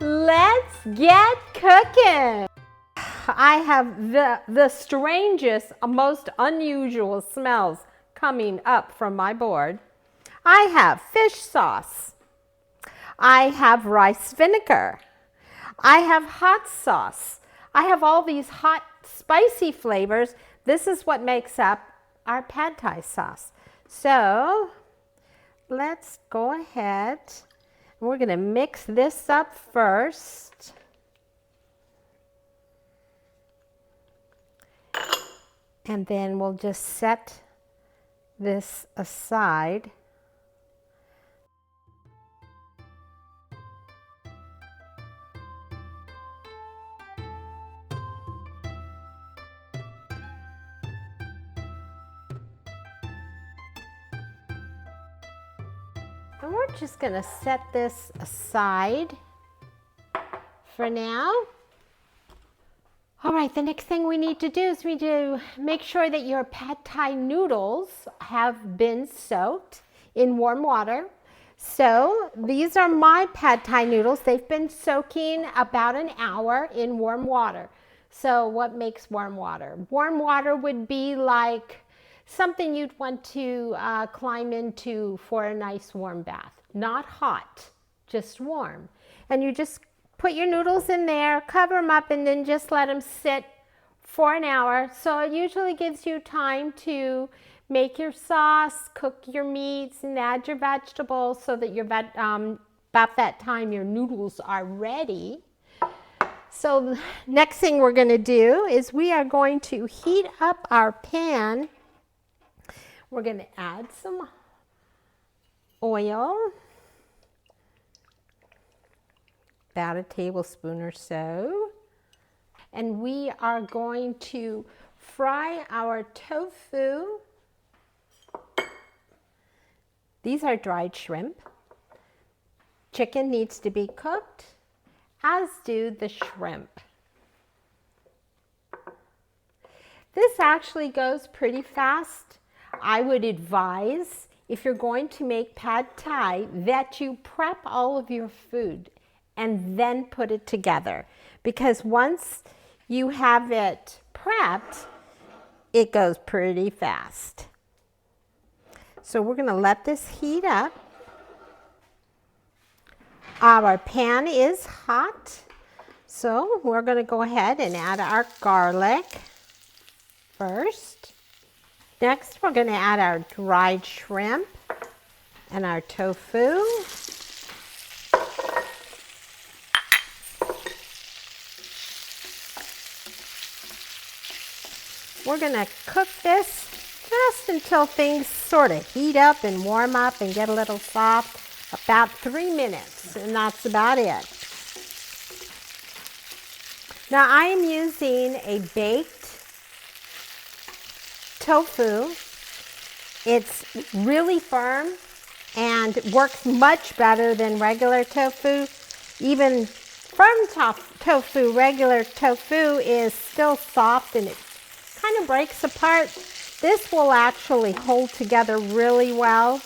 Let's get cooking. I have the strangest, most unusual smells coming up from my board. I have fish sauce. I have rice vinegar. I have hot sauce. I have all these hot, spicy flavors. This is what makes up our pad thai sauce. So let's go ahead. We're going to mix this up first. And then we'll just set this aside. And we're just going to set this aside for now. All right, the next thing we need to do is we need to make sure that your pad thai noodles have been soaked in warm water. So these are my pad thai noodles. They've been soaking about an hour in warm water. So what makes warm water? Warm water would be like something you'd want to climb into for a nice warm bath. Not hot, just warm. And you just put your noodles in there, cover them up, and then just let them sit for an hour. So it usually gives you time to make your sauce, cook your meats, and add your vegetables so that about that time your noodles are ready. So next thing we're going to do is we are going to heat up our pan. We're going to add some oil, about a tablespoon or so. And we are going to fry our tofu. These are dried shrimp. Chicken needs to be cooked, as do the shrimp. This actually goes pretty fast. I would advise, if you're going to make pad thai, that you prep all of your food and then put it together. Because once you have it prepped, it goes pretty fast. So we're going to let this heat up. Our pan is hot. So we're going to go ahead and add our garlic first. Next, we're going to add our dried shrimp and our tofu. We're going to cook this just until things sort of heat up and warm up and get a little soft, about 3 minutes, and that's about it. Now I am using a baked tofu. It's really firm and works much better than regular tofu. Even firm tofu, regular tofu is still soft and it kind of breaks apart. This will actually hold together really well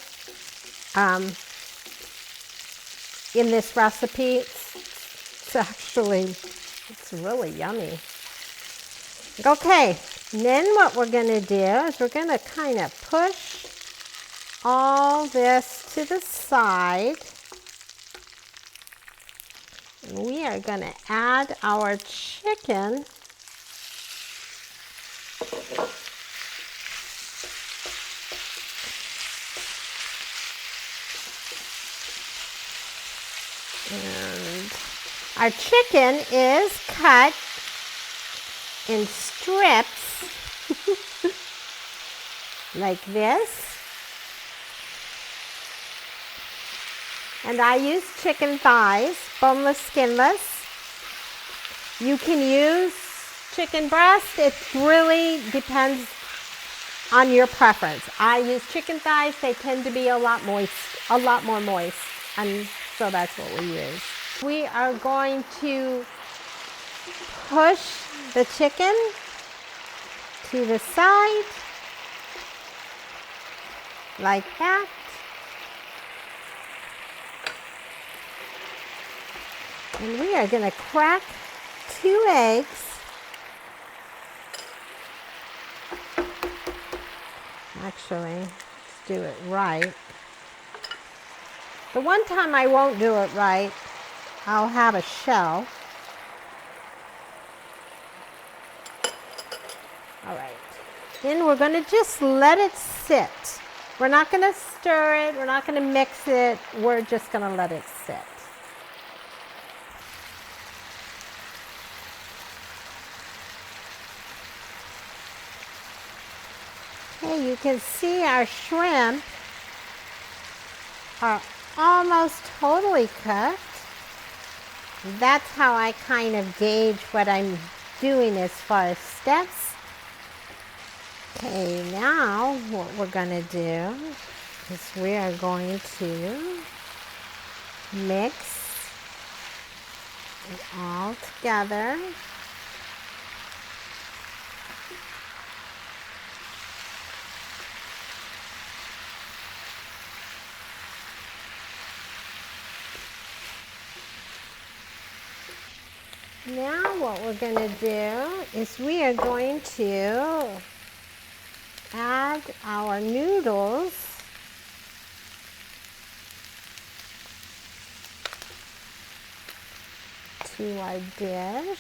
in this recipe. It's really yummy. Okay. And then what we're going to do is we're going to kind of push all this to the side. And we are going to add our chicken. And our chicken is cut in strips like this. And I use chicken thighs, boneless, skinless. You can use chicken breast. It really depends on your preference. I use chicken thighs. They tend to be a lot more moist, and so that's what we use. We are going to push the chicken to the side like that. And we are going to crack 2 eggs. Actually, let's do it right. The one time I won't do it right, I'll have a shell. All right. Then we're going to just let it sit. We're not going to stir it. We're not going to mix it. We're just going to let it sit. Okay, you can see our shrimp are almost totally cooked. That's how I kind of gauge what I'm doing as far as steps. Okay, now what we're going to do is we are going to mix it all together. Now what we're going to do is we are going to add our noodles to our dish.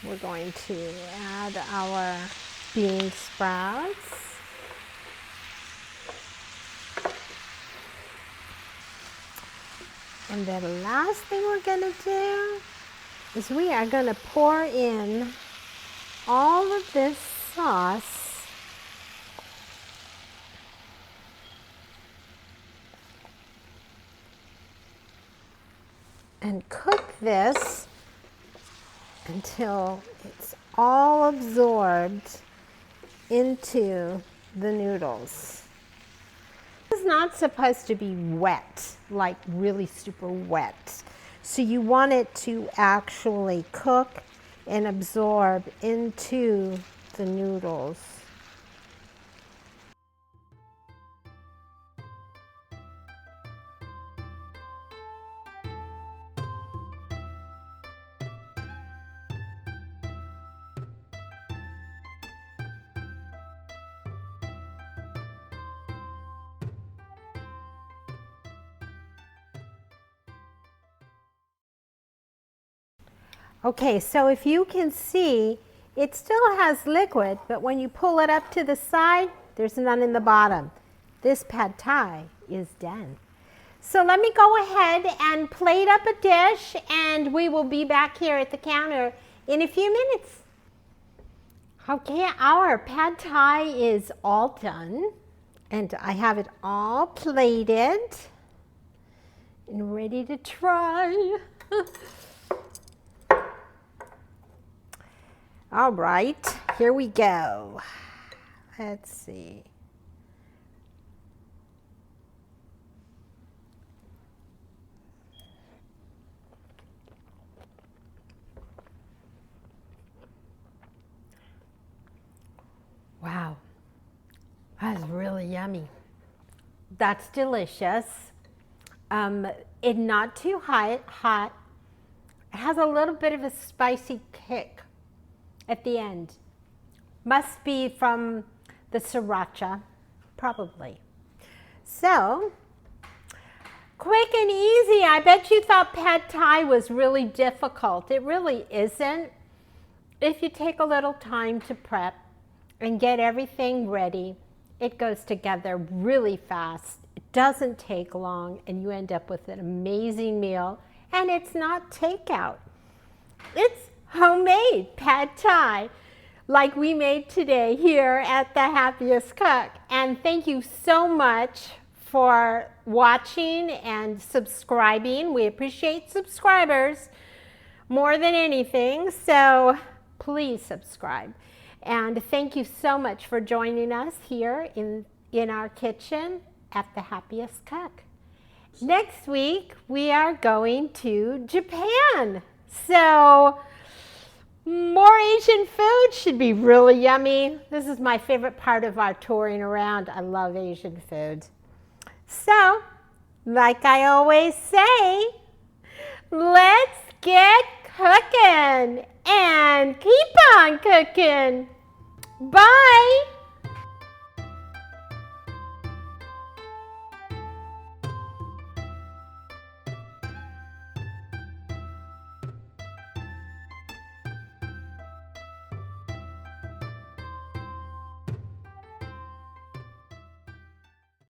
We're going to add our bean sprouts. And then the last thing we're going to do is we are going to pour in all of this sauce and cook this until it's all absorbed into the noodles. It's not supposed to be wet, like really super wet. So you want it to actually cook and absorb into the noodles. Okay, so if you can see, it still has liquid, but when you pull it up to the side, there's none in the bottom. This pad thai is done. So let me go ahead and plate up a dish, and we will be back here at the counter in a few minutes. Okay, our pad thai is all done, and I have it all plated and ready to try. All right, here we go. Let's see. Wow, that's really yummy. That's delicious. It's not too hot. It has a little bit of a spicy kick at the end. Must be from the Sriracha, probably. So, quick and easy. I bet you thought pad thai was really difficult. It really isn't. If you take a little time to prep and get everything ready, it goes together really fast. It doesn't take long, and you end up with an amazing meal. And it's not takeout. It's homemade pad thai like we made today here at the Happiest Cook. And thank you so much for watching and subscribing. We appreciate subscribers more than anything, so please subscribe. And thank you so much for joining us here in our kitchen at the Happiest Cook. Next week we are going to Japan. So More Asian food should be really yummy. This is my favorite part of our touring around. I love Asian food. So, like I always say, let's get cooking and keep on cooking. Bye.